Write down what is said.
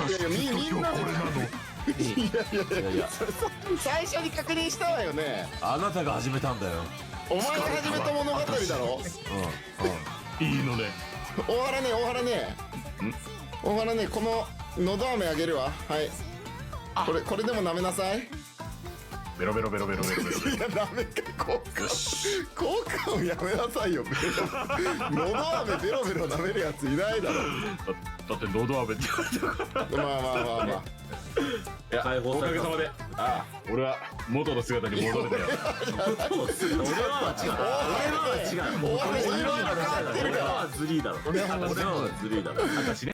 いやみんなこれなの。いやいや、最初に確認したわよね。あなたが始めたんだよ。お前が始めた物語だろ。いいのね。大原ね、大原ね、大原ね、こののど飴あげるわ。はい、これでも舐めなさい。ベロベロベロベロベロベロ。いや、ダメか、交換をやめなさいよ。のど飴ベロベロ舐めるやついないだろ。だって喉飴って書いてあるから。まあまあまあまあ。いや、解放おされたかげさまで、俺は元の姿に戻れたよ。俺は違う。俺は違う。お前いろいろ変わってるから。俺はズリーだろ。俺はズリーだろ。私ね。